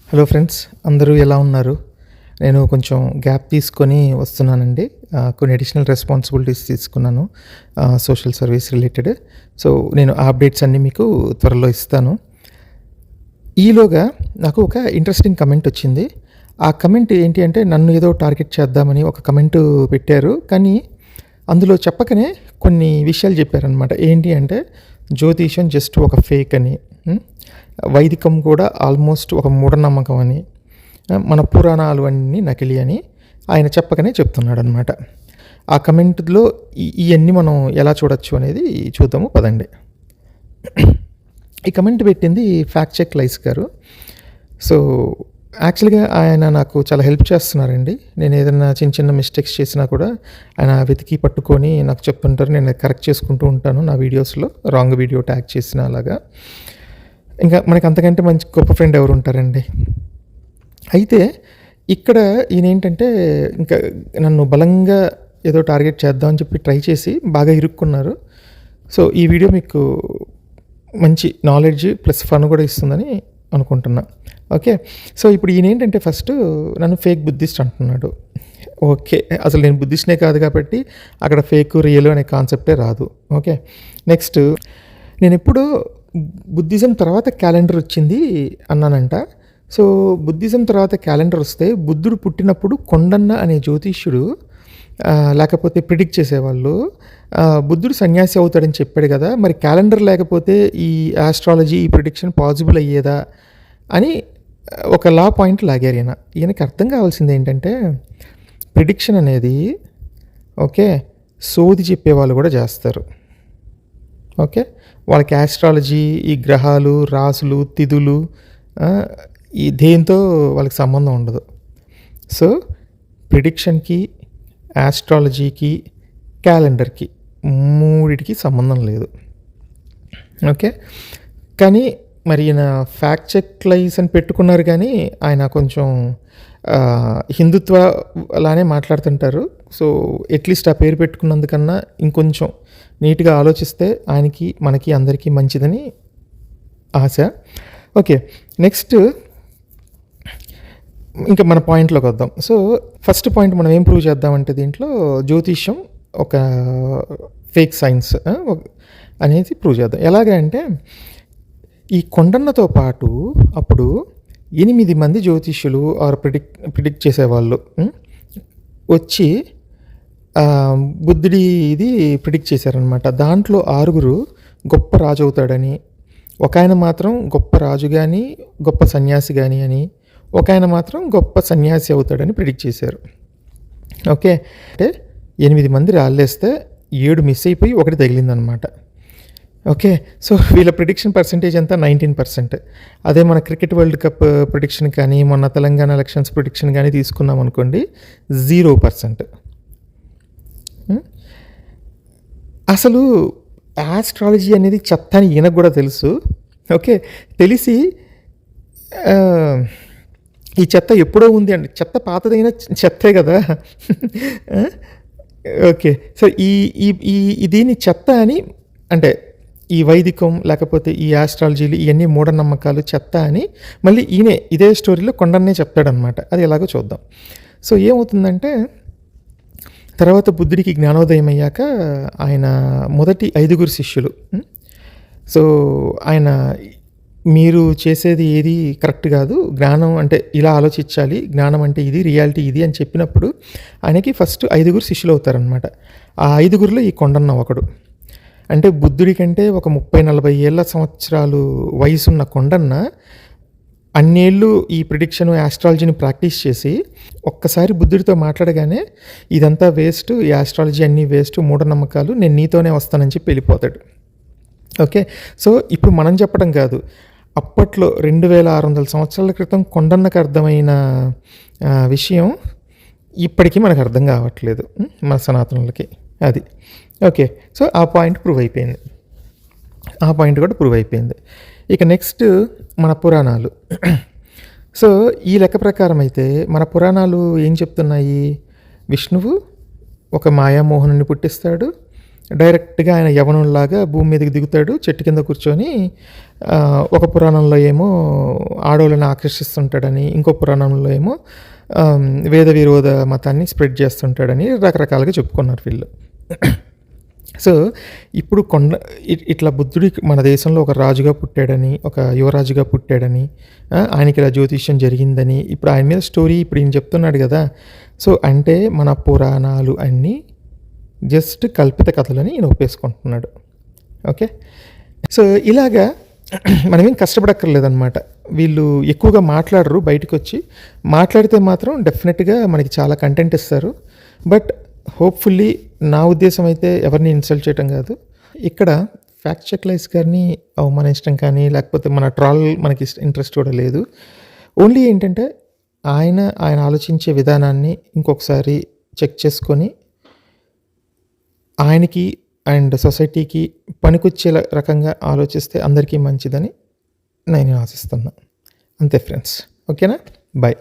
Hello friends, అందరూ ఎలా ఉన్నారు? నేను కొంచెం గ్యాప్ తీసుకొని వస్తున్నానండి. కొన్ని అడిషనల్ రెస్పాన్సిబిలిటీస్ తీసుకున్నాను సోషల్ సర్వీస్ రిలేటెడ్. సో, నేను ఆ అప్డేట్స్ అన్నీ మీకు త్వరలో ఇస్తాను. ఈలోగా నాకు ఒక ఇంట్రెస్టింగ్ కమెంట్ వచ్చింది. ఆ కమెంట్ ఏంటి అంటే, నన్ను ఏదో టార్గెట్ చేద్దామని ఒక కమెంటు పెట్టారు. కానీ అందులో చెప్పకనే కొన్ని విషయాలు చెప్పారనమాట. ఏంటి అంటే, జ్యోతిషం జస్ట్ ఒక ఫేక్ అని, వైదికం కూడా ఆల్మోస్ట్ ఒక మూఢనమ్మకం అని, మన పురాణాలు అన్నీ నకిలీ అని ఆయన చెప్పకనే చెప్తున్నాడనమాట. ఆ కమెంట్లో ఇవన్నీ మనం ఎలా చూడొచ్చు అనేది చూద్దాము పదండి. ఈ కమెంట్ పెట్టింది ఫ్యాక్ట్ చెక్ లైస్ గారు. సో, యాక్చువల్గా ఆయన నాకు చాలా హెల్ప్ చేస్తున్నారండి. నేను ఏదైనా చిన్న చిన్న మిస్టేక్స్ చేసినా కూడా ఆయన వెతికి పట్టుకొని నాకు చెప్తుంటారు. నేను కరెక్ట్ చేసుకుంటూ ఉంటాను నా వీడియోస్లో, రాంగ్ వీడియో ట్యాగ్ చేసిన అలాగా. ఇంకా మనకి అంతకంటే మంచి గొప్ప ఫ్రెండ్ ఎవరు ఉంటారండి. అయితే ఇక్కడ ఈయన ఏంటంటే, ఇంకా నన్ను బలంగా ఏదో టార్గెట్ చేద్దామని చెప్పి ట్రై చేసి బాగా ఇరుక్కున్నారు. సో, ఈ వీడియో మీకు మంచి నాలెడ్జ్ ప్లస్ ఫన్ కూడా ఇస్తుందని అనుకుంటున్నా. ఓకే. సో, ఇప్పుడు ఈయన ఏంటంటే ఫస్ట్ నన్ను ఫేక్ బుద్ధిస్ట్ అంటున్నాడు. ఓకే, అసలు నేను బుద్ధిస్ట్నే కాదు కాబట్టి అక్కడ ఫేక్ రియల్ అనే కాన్సెప్టే రాదు. ఓకే. నెక్స్ట్, నేను ఎప్పుడు బుద్ధిజం తర్వాత క్యాలెండర్ వచ్చింది అన్నానంట. సో, బుద్ధిజం తర్వాత క్యాలెండర్ వస్తే బుద్ధుడు పుట్టినప్పుడు కొండన్న అనే జ్యోతిష్యుడు లేకపోతే ప్రిడిక్ట్ చేసేవాళ్ళు బుద్ధుడు సన్యాసి అవుతాడని చెప్పాడు కదా, మరి క్యాలెండర్ లేకపోతే ఈ ఆస్ట్రాలజీ ఈ ప్రిడిక్షన్ పాసిబుల్ అయ్యేదా అని ఒక లా పాయింట్ లాగారు ఈయన. ఈయనకి అర్థం కావాల్సింది ఏంటంటే, ప్రిడిక్షన్ అనేది ఓకే సోది చెప్పేవాళ్ళు కూడా చేస్తారు. ఓకే, వాళ్ళకి ఆస్ట్రాలజీ, ఈ గ్రహాలు, రాసులు, తిథులు ఈ దేంతో వాళ్ళకి సంబంధం ఉండదు. సో, ప్రిడిక్షన్కి, ఆస్ట్రాలజీకి, క్యాలెండర్కి మూడిటికి సంబంధం లేదు. ఓకే. కానీ మరి ఈయన ఫ్యాక్ట్ చెక్ లైస్ అని పెట్టుకున్నారు, కానీ ఆయన కొంచెం హిందుత్వ లానే మాట్లాడుతుంటారు. సో, అట్లీస్ట్ ఆ పేరు పెట్టుకున్నందుకన్నా ఇంకొంచెం నీట్గా ఆలోచిస్తే ఆయనకి, మనకి, అందరికీ మంచిదని ఆశ. ఓకే. నెక్స్ట్ ఇంకా మన పాయింట్లోకి వద్దాం. సో, ఫస్ట్ పాయింట్ మనం ఏం ప్రూవ్ చేద్దామంటే, దీంట్లో జ్యోతిష్యం ఒక ఫేక్ సైన్స్ అనేది ప్రూవ్ చేద్దాం. ఎలాగంటే, ఈ కొండన్నతో పాటు అప్పుడు 8 మంది జ్యోతిష్యులు ఆర్ ప్రిడిక్ట్ చేసేవాళ్ళు వచ్చి బుద్ధుడి ఇది ప్రిడిక్ట్ చేశారనమాట. దాంట్లో 6 గొప్ప రాజు అవుతాడని, ఒక ఆయన మాత్రం గొప్ప రాజు కానీ గొప్ప సన్యాసి కానీ అని, ఒక ఆయన మాత్రం గొప్ప సన్యాసి అవుతాడని ప్రిడిక్ట్ చేశారు. ఓకే. అంటే 8 మంది రాళ్ళేస్తే 7 మిస్ అయిపోయి 1 తగిలిందనమాట. ఓకే. సో, వీళ్ళ ప్రిడిక్షన్ పర్సంటేజ్ అంతా 19%. అదే మన క్రికెట్ వరల్డ్ కప్ ప్రిడిక్షన్ కానీ, మొన్న తెలంగాణ ఎలక్షన్స్ ప్రిడిక్షన్ కానీ తీసుకున్నాం అనుకోండి, 0%. అసలు ఆస్ట్రాలజీ అనేది చెత్త అని ఈయనకు కూడా తెలుసు. ఓకే. తెలిసి ఈ చెత్త ఎప్పుడో ఉంది అండి. చెత్త పాతదైన చెత్తే కదా. ఓకే. సో, దీన్ని చెత్త అని, అంటే ఈ వైదికం లేకపోతే ఈ ఆస్ట్రాలజీలు ఇవన్నీ మూఢనమ్మకాలు చెత్త అని మళ్ళీ ఈయనే ఇదే స్టోరీలో కొండన్నే చెప్తాడనమాట. అది ఎలాగో చూద్దాం. సో, ఏమవుతుందంటే, తర్వాత బుద్ధుడికి జ్ఞానోదయం అయ్యాక ఆయన మొదటి 5 శిష్యులు, సో ఆయన మీరు చేసేది ఏది కరెక్ట్ కాదు, జ్ఞానం అంటే ఇలా ఆలోచించాలి, జ్ఞానం అంటే ఇది, రియాలిటీ ఇది అని చెప్పినప్పుడు ఆయనకి ఫస్ట్ 5 శిష్యులు అవుతారనమాట. ఆ 5లో ఈ కొండన్న ఒకడు. అంటే బుద్ధుడి కంటే ఒక 30-40 ఏళ్ళ సంవత్సరాలు వయసున్న కొండన్న అన్నేళ్ళు ఈ ప్రిడిక్షన్ ఆస్ట్రాలజీని ప్రాక్టీస్ చేసి ఒక్కసారి బుద్ధుడితో మాట్లాడగానే ఇదంతా వేస్ట్, ఈ ఆస్ట్రాలజీ అన్నీ వేస్ట్, మూఢనమ్మకాలు, నేను నీతోనే వస్తానని చెప్పి వెళ్ళిపోతాడు. ఓకే. సో, ఇప్పుడు మనం చెప్పడం కాదు, అప్పట్లో 2600 సంవత్సరాల క్రితం కొండన్నకు అర్థమైన విషయం ఇప్పటికీ మనకు అర్థం కావట్లేదు మన సనాతనులకి. అది ఓకే. సో, ఆ పాయింట్ ప్రూవ్ అయిపోయింది. ఆ పాయింట్ కూడా ప్రూవ్ అయిపోయింది. ఇక నెక్స్ట్ మన పురాణాలు. సో, ఈ లెక్క ప్రకారం అయితే మన పురాణాలు ఏం చెప్తున్నాయి? విష్ణువు ఒక మాయామోహనుని పుట్టిస్తాడు, డైరెక్ట్‌గా ఆయన యవనుడిలాగా భూమి మీదకి దిగుతాడు. చెట్టు కింద కూర్చొని ఒక పురాణంలో ఏమో ఆడోళ్ళని ఆకర్షిస్తుంటాడని, ఇంకో పురాణంలో ఏమో వేద విరోధ మతాన్ని స్ప్రెడ్ చేస్తుంటాడని రకరకాలుగా చెప్పుకున్నారు వీళ్ళు. సో, ఇప్పుడు ఇట్లా బుద్ధుడికి మన దేశంలో ఒక రాజుగా పుట్టాడని, ఒక యువరాజుగా పుట్టాడని, ఆయనకి ఇలా జ్యోతిష్యం జరిగిందని, ఇప్పుడు ఆయన మీద స్టోరీ ఇప్పుడు ఈయన చెప్తున్నాడు గదా! సో, అంటే మన పురాణాలు అన్నీ జస్ట్ కల్పిత కథలని ఈయన ఒప్పేసుకుంటున్నాడు. ఓకే. సో, ఇలాగా మనమేం కష్టపడక్కర్లేదనమాట. వీళ్ళు ఎక్కువగా మాట్లాడరు బయటికొచ్చి. మాట్లాడితే మాత్రం డెఫినెట్‌గా మనకి చాలా కంటెంట్ ఇస్తారు. బట్ హోప్‌ఫుల్లీ నా ఉద్దేశం అయితే ఎవరిని ఇన్సల్ట్ చేయటం కాదు. ఇక్కడ ఫ్యాక్ట్ చెక్ లైస్ గారిని అవమానించడం కానీ, లేకపోతే మన ట్రాల్ మనకి ఇంట్రెస్ట్ కూడా లేదు. ఓన్లీ ఏంటంటే ఆయన ఆలోచించే విధానాన్ని ఇంకొకసారి చెక్ చేసుకొని ఆయనకి అండ్ సొసైటీకి పనికొచ్చే రకంగా ఆలోచిస్తే అందరికీ మంచిదని నేను ఆశిస్తున్నా. అంతే ఫ్రెండ్స్. ఓకేనా? బాయ్.